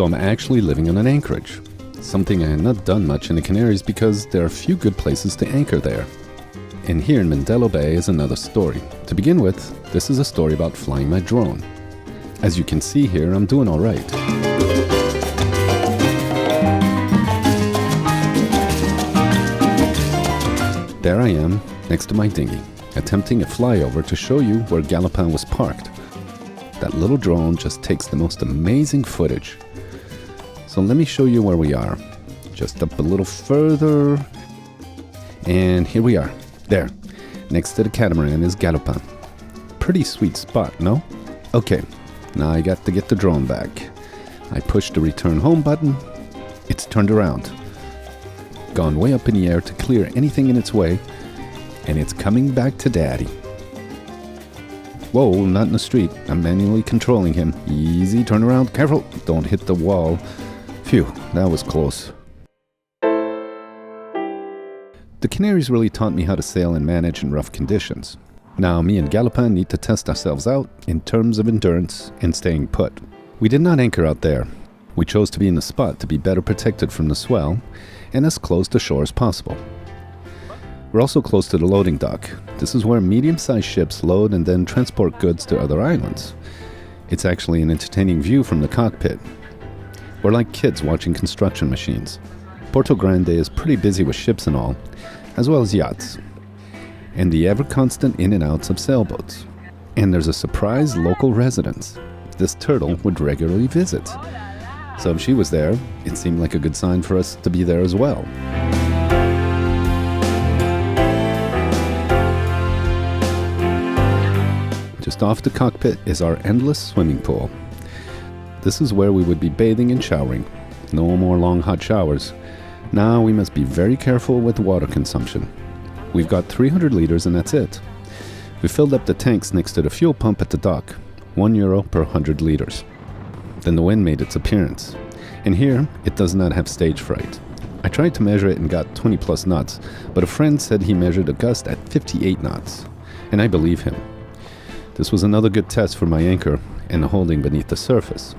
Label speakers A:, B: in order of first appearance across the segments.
A: So I'm actually living on an anchorage, something I had not done much in the Canaries because there are few good places to anchor there. And here in Mindelo Bay is another story. To begin with, this is a story about flying my drone. As you can see here, I'm doing all right. There I am, next to my dinghy, attempting a flyover to show you where Galopin was parked. That little drone just takes the most amazing footage. So let me show you where we are. Just up a little further. And here we are. There. Next to the catamaran is Galopin. Pretty sweet spot, no? Okay, now I got to get the drone back. I push the return home button. It's turned around. Gone way up in the air to clear anything in its way. And it's coming back to daddy. Whoa, not in the street. I'm manually controlling him. Easy, turn around, careful. Don't hit the wall. Phew, that was close. The Canaries really taught me how to sail and manage in rough conditions. Now me and Galopin need to test ourselves out in terms of endurance and staying put. We did not anchor out there. We chose to be in the spot to be better protected from the swell and as close to shore as possible. We're also close to the loading dock. This is where medium-sized ships load and then transport goods to other islands. It's actually an entertaining view from the cockpit. We're like kids watching construction machines. Porto Grande is pretty busy with ships and all, as well as yachts, and the ever-constant in and outs of sailboats. And there's a surprise local residence. This turtle would regularly visit. So if she was there, it seemed like a good sign for us to be there as well. Just off the cockpit is our endless swimming pool. This is where we would be bathing and showering. No more long hot showers. Now we must be very careful with water consumption. We've got 300 liters and that's it. We filled up the tanks next to the fuel pump at the dock, €1 per 100 liters. Then the wind made its appearance. And here, it does not have stage fright. I tried to measure it and got 20 plus knots, but a friend said he measured a gust at 58 knots. And I believe him. This was another good test for my anchor and the holding beneath the surface.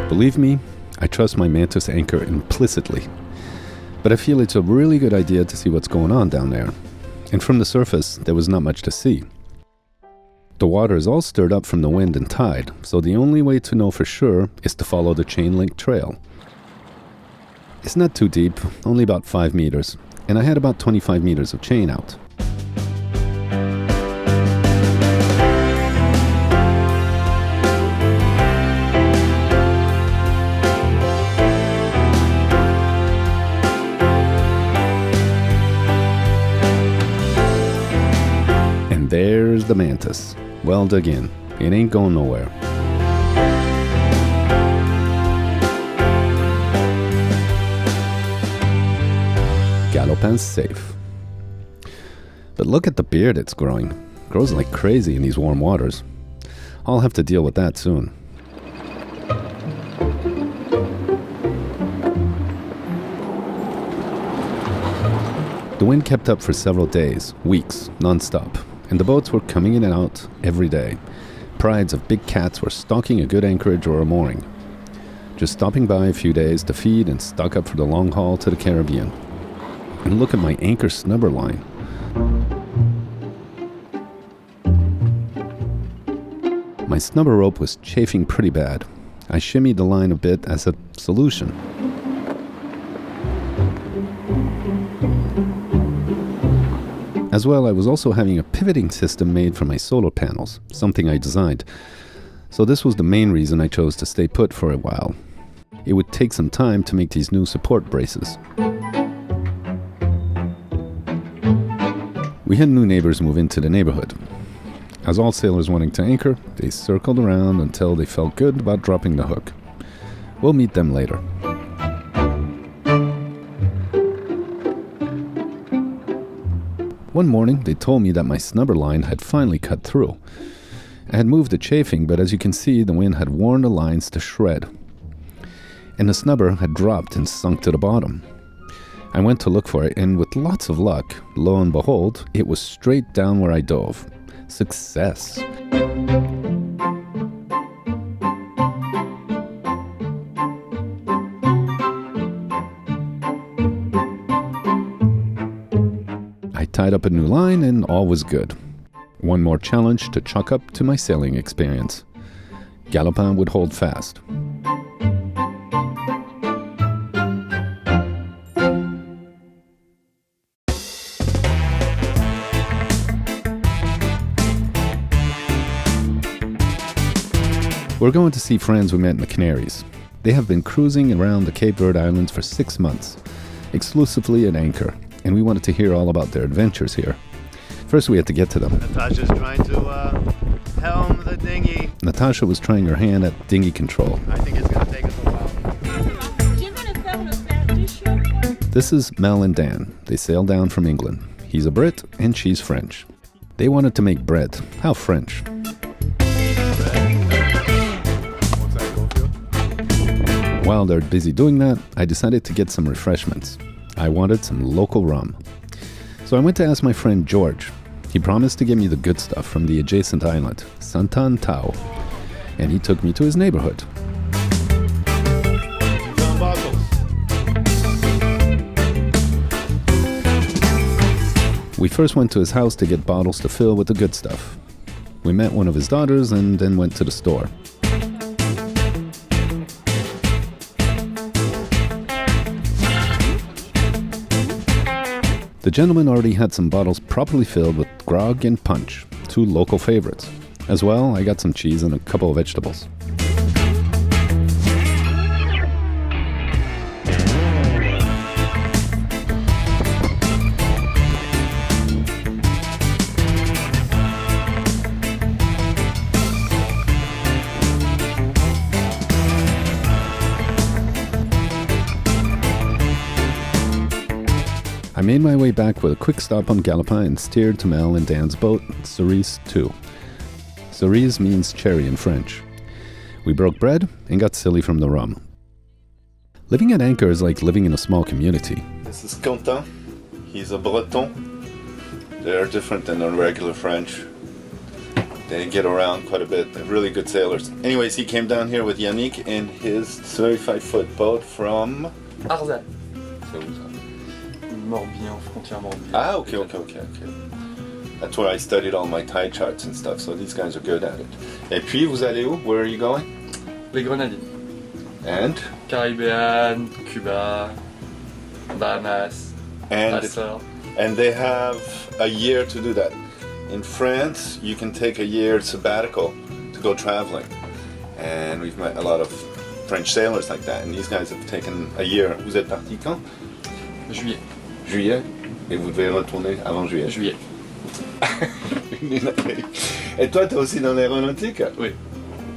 A: Believe me, I trust my Mantis anchor implicitly. But I feel it's a really good idea to see what's going on down there. And from the surface, there was not much to see. The water is all stirred up from the wind and tide, so the only way to know for sure is to follow the chain link trail. It's not too deep, only about 5 meters, and I had about 25 meters of chain out. And there's the Mantis, well dug in. It ain't going nowhere. Galopin's safe. But look at the beard it's growing. It grows like crazy in these warm waters. I'll have to deal with that soon. The wind kept up for several days, weeks, non-stop, and the boats were coming in and out every day. Prides of big cats were stalking a good anchorage or a mooring, just stopping by a few days to feed and stock up for the long haul to the Caribbean. And look at my anchor snubber line. My snubber rope was chafing pretty bad. I shimmied the line a bit as a solution. As well, I was also having a pivoting system made from my solar panels, something I designed. So this was the main reason I chose to stay put for a while. It would take some time to make these new support braces. We had new neighbors move into the neighborhood. As all sailors wanting to anchor, they circled around until they felt good about dropping the hook. We'll meet them later. One morning, they told me that my snubber line had finally cut through. I had moved the chafing, but as you can see, the wind had worn the lines to shred. And the snubber had dropped and sunk to the bottom. I went to look for it, and with lots of luck, lo and behold, it was straight down where I dove. Success. I tied up a new line and all was good. One more challenge to chalk up to my sailing experience. Galopin would hold fast. We're going to see friends we met in the Canaries. They have been cruising around the Cape Verde Islands for 6 months, exclusively at anchor, and we wanted to hear all about their adventures here. First, we had to get to them.
B: Natasha's trying to helm the dinghy.
A: Natasha was trying her hand at dinghy control.
B: I think it's going to take us a while.
A: This is Mel and Dan. They sailed down from England. He's a Brit and she's French. They wanted to make bread. How French? While they're busy doing that, I decided to get some refreshments. I wanted some local rum. So I went to ask my friend George. He promised to give me the good stuff from the adjacent island, Santan Tao, and he took me to his neighborhood. We first went to his house to get bottles to fill with the good stuff. We met one of his daughters and then went to the store. The gentleman already had some bottles properly filled with grog and punch, 2 local favorites. As well, I got some cheese and a couple of vegetables. I made my way back with a quick stop on Galopin and steered to Mel and Dan's boat, Cerise 2. Cerise means cherry in French. We broke bread and got silly from the rum. Living at anchor is like living in a small community.
B: This is Quentin. He's a Breton. They're different than the regular French. They get around quite a bit. They're really good sailors. Anyways, he came down here with Yannick in his 35-foot boat from...
C: Arzal.
B: C'est où ça?
C: Morbihan, frontière Morbihan.
B: Ah, okay. That's where I studied all my tide charts and stuff, so these guys are good at it. Et puis, vous allez où? Where are you going?
C: Les Grenadines.
B: And?
C: Caribbean, Cuba, Bahamas, Nassau.
B: And they have a year to do that. In France, you can take a year sabbatical to go traveling. And we've met a lot of French sailors like that, and these guys have taken a year. Vous êtes parti quand?
C: Juillet.
B: Juillet? Et vous devez retourner avant juillet?
C: Juillet.
B: Et toi, t'es aussi dans l'aéronautique?
C: Oui.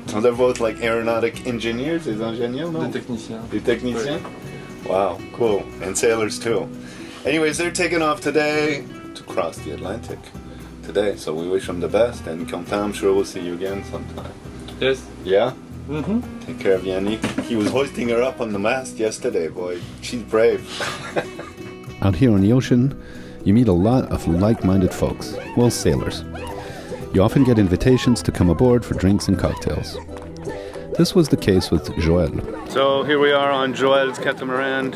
B: So they're both like aeronautic engineers, des ingénieurs, no?
C: Des techniciens.
B: Des techniciens?
C: Oui.
B: Wow, cool. And sailors too. Anyways, they're taking off today to cross the Atlantic today, so we wish them the best, and Quentin, I'm sure we'll see you again sometime.
C: Yes.
B: Yeah?
C: Mm-hmm.
B: Take care of Yannick. He was hoisting her up on the mast yesterday, boy. She's brave.
A: Out here on the ocean, you meet a lot of like-minded folks, well, sailors. You often get invitations to come aboard for drinks and cocktails. This was the case with Joël.
B: So here we are on Joël's catamaran.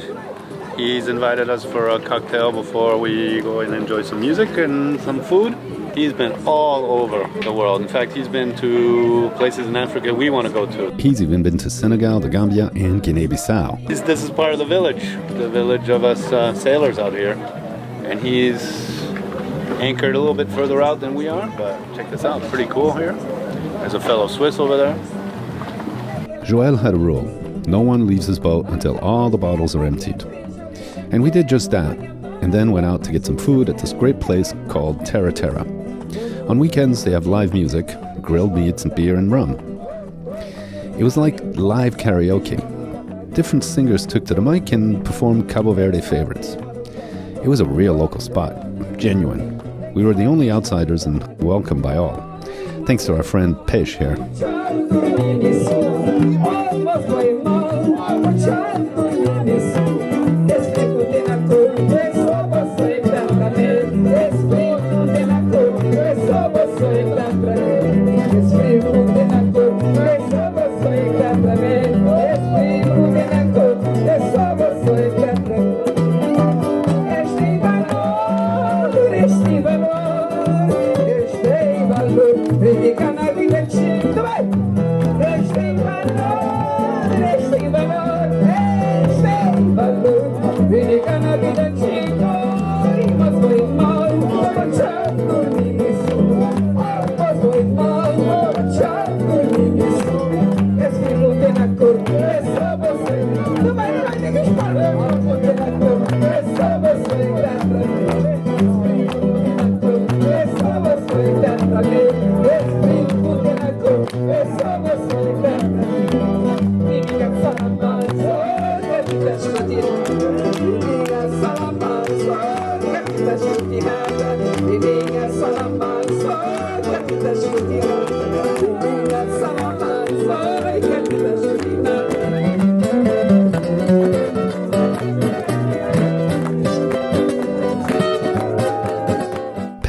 B: He's invited us for a cocktail before we go and enjoy some music and some food. He's been all over the world. In fact, he's been to places in Africa we want to go to.
A: He's even been to Senegal, the Gambia, and Guinea-Bissau.
B: This is part of the village of us sailors out here. And he's anchored a little bit further out than we are, but check this out, pretty cool here. There's a fellow Swiss over there.
A: Joël had a rule. No one leaves his boat until all the bottles are emptied. And we did just that, and then went out to get some food at this great place called Terra Terra. On weekends, they have live music, grilled meats and beer and rum. It was like live karaoke. Different singers took to the mic and performed Cabo Verde favorites. It was a real local spot, genuine. We were the only outsiders and welcomed by all. Thanks to our friend Pesh here.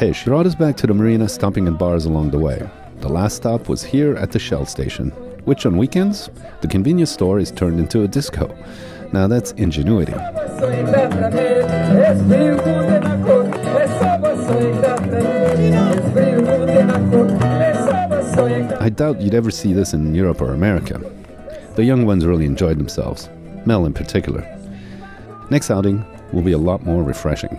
A: Peixe brought us back to the marina, stopping in bars along the way. The last stop was here at the Shell station, which on weekends, the convenience store is turned into a disco. Now that's ingenuity. I doubt you'd ever see this in Europe or America. The young ones really enjoyed themselves, Mel in particular. Next outing will be a lot more refreshing.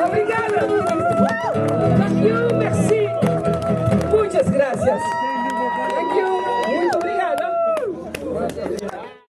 D: Obrigada! Thank you, merci! Muchas gracias!